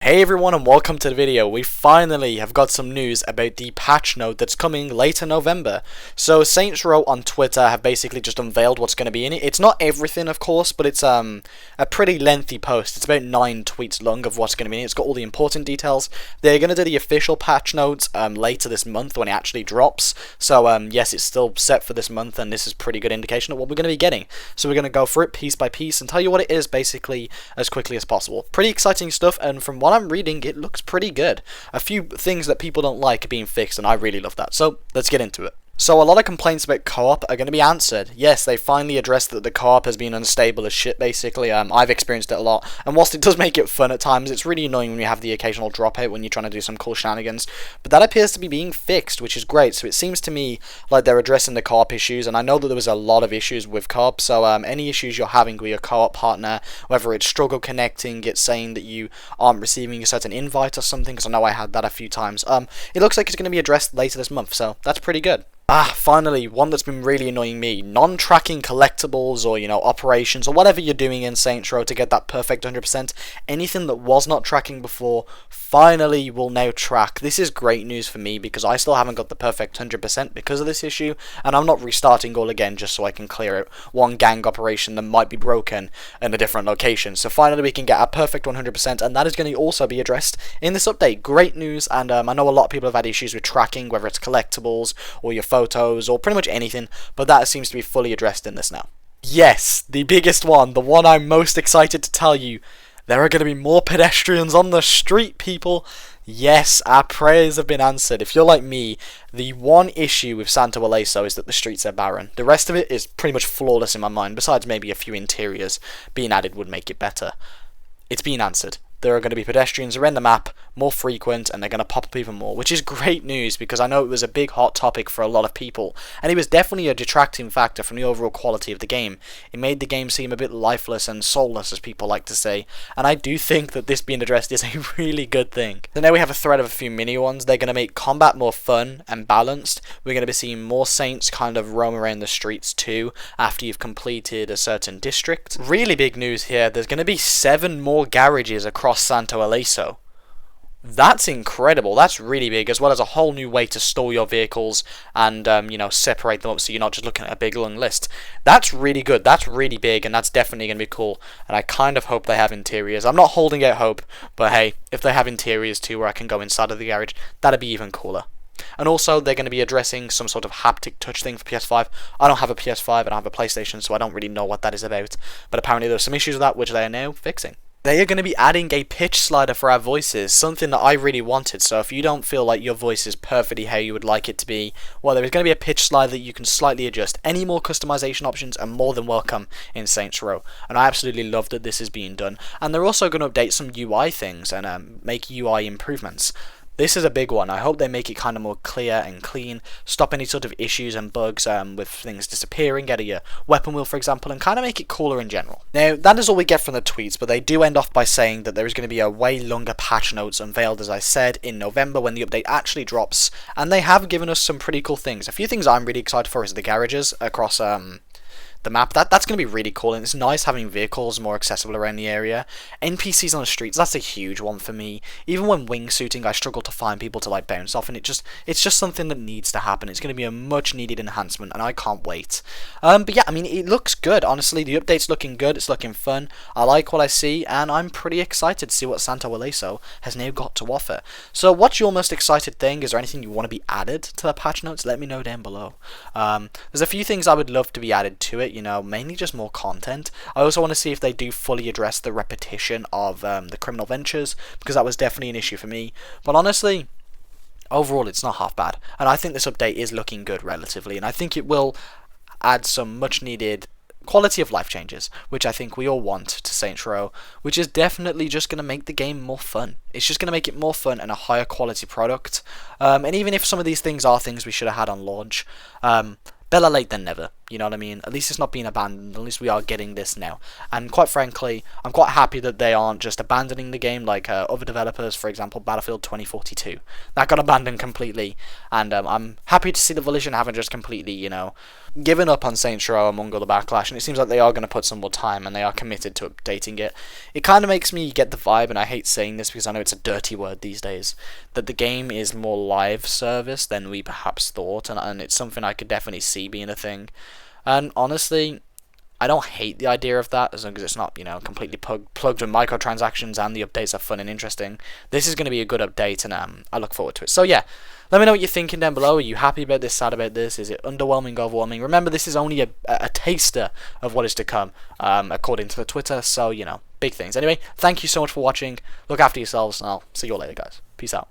Hey everyone and welcome to the video. We finally have got some news about the patch note that's coming later November. So Saints Row on Twitter have basically just unveiled what's going to be in it. It's not everything of course, but it's a pretty lengthy post. It's about 9 tweets long of what's going to be in it. It's got all the important details. They're going to do the official patch notes later this month when it actually drops. So yes, it's still set for this month and this is pretty good indication of what we're going to be getting. So we're going to go through it piece by piece and tell you what it is basically as quickly as possible. Pretty exciting stuff, and from what I'm reading, it looks pretty good. A few things that people don't like are being fixed, and I really love that. So let's get into it. So a lot of complaints about co-op are going to be answered. Yes, they finally addressed that the co-op has been unstable as shit, basically. I've experienced it a lot, and whilst it does make it fun at times, it's really annoying when you have the occasional dropout when you're trying to do some cool shenanigans. But that appears to be being fixed, which is great. So it seems to me like they're addressing the co-op issues, and I know that there was a lot of issues with co-op, so any issues you're having with your co-op partner, whether it's struggle connecting, it's saying that you aren't receiving a certain invite or something, because I know I had that a few times, it looks like it's going to be addressed later this month, so that's pretty good. Finally, one that's been really annoying me. Non-tracking collectibles or, operations or whatever you're doing in Saints Row to get that perfect 100%. Anything that was not tracking before, finally will now track. This is great news for me because I still haven't got the perfect 100% because of this issue, and I'm not restarting all again just so I can clear out one gang operation that might be broken in a different location. So finally we can get a perfect 100%, and that is going to also be addressed in this update. Great news, and I know a lot of people have had issues with tracking, whether it's collectibles or your photos or pretty much anything, but that seems to be fully addressed in this now. Yes, the biggest one, the one I'm most excited to tell you, there are going to be more pedestrians on the street, people. Yes, our prayers have been answered. If you're like me, the one issue with Santo Ileso is that the streets are barren. The rest of it is pretty much flawless in my mind, besides maybe a few interiors being added would make it better. It's been answered. There are going to be pedestrians around the map, more frequent, and they're going to pop up even more, which is great news because I know it was a big hot topic for a lot of people, and it was definitely a detracting factor from the overall quality of the game. It made the game seem a bit lifeless and soulless, as people like to say, and I do think that this being addressed is a really good thing. So now we have a thread of a few mini ones. They're going to make combat more fun and balanced. We're going to be seeing more Saints kind of roam around the streets too after you've completed a certain district. Really big news here, there's going to be 7 more garages across Santo Ileso. That's incredible. That's really big, as well as a whole new way to store your vehicles and separate them up so you're not just looking at a big long list. That's really good. That's really big, and that's definitely going to be cool, and I kind of hope they have interiors. I'm not holding out hope, but hey, if they have interiors too where I can go inside of the garage, that'd be even cooler. And also, they're going to be addressing some sort of haptic touch thing for PS5. I don't have a PS5, I don't have a PlayStation, so I don't really know what that is about, but apparently there's some issues with that which they are now fixing. They are going to be adding a pitch slider for our voices, something that I really wanted, so if you don't feel like your voice is perfectly how you would like it to be, well, there is going to be a pitch slider that you can slightly adjust. Any more customization options are more than welcome in Saints Row, and I absolutely love that this is being done. And they're also going to update some UI things and make UI improvements. This is a big one. I hope they make it kind of more clear and clean, stop any sort of issues and bugs with things disappearing out of your weapon wheel, for example, and kind of make it cooler in general. Now, that is all we get from the tweets, but they do end off by saying that there is going to be a way longer patch notes unveiled, as I said, in November when the update actually drops, and they have given us some pretty cool things. A few things I'm really excited for is the garages across the map. That's going to be really cool, and it's nice having vehicles more accessible around the area. NPCs on the streets, that's a huge one for me. Even when wingsuiting, I struggle to find people to bounce off, and it's just something that needs to happen. It's going to be a much needed enhancement, and I can't wait. But yeah, I mean, it looks good, honestly. The update's looking good, it's looking fun. I like what I see, and I'm pretty excited to see what Santo Ileso has now got to offer. So what's your most excited thing? Is there anything you want to be added to the patch notes? Let me know down below. There's a few things I would love to be added to it, mainly just more content. I also want to see if they do fully address the repetition of the criminal ventures, because that was definitely an issue for me. But honestly, overall it's not half bad, and I think this update is looking good relatively, and I think it will add some much needed quality of life changes, which I think we all want to Saints Row, which is definitely just going to make the game more fun. It's just going to make it more fun and a higher quality product, and even if some of these things are things we should have had on launch, better late than never. You know what I mean? At least it's not being abandoned. At least we are getting this now. And quite frankly, I'm quite happy that they aren't just abandoning the game like other developers. For example, Battlefield 2042. That got abandoned completely. And I'm happy to see the Volition haven't just completely, given up on Saints Row among all the backlash. And it seems like they are going to put some more time and they are committed to updating it. It kind of makes me get the vibe, and I hate saying this because I know it's a dirty word these days, that the game is more live service than we perhaps thought. And it's something I could definitely see being a thing. And honestly, I don't hate the idea of that as long as it's not, completely plugged with microtransactions and the updates are fun and interesting. This is going to be a good update, and I look forward to it. So yeah, let me know what you're thinking down below. Are you happy about this, sad about this? Is it underwhelming, overwhelming? Remember, this is only a taster of what is to come, according to the Twitter. So, big things. Anyway, thank you so much for watching. Look after yourselves, and I'll see you all later, guys. Peace out.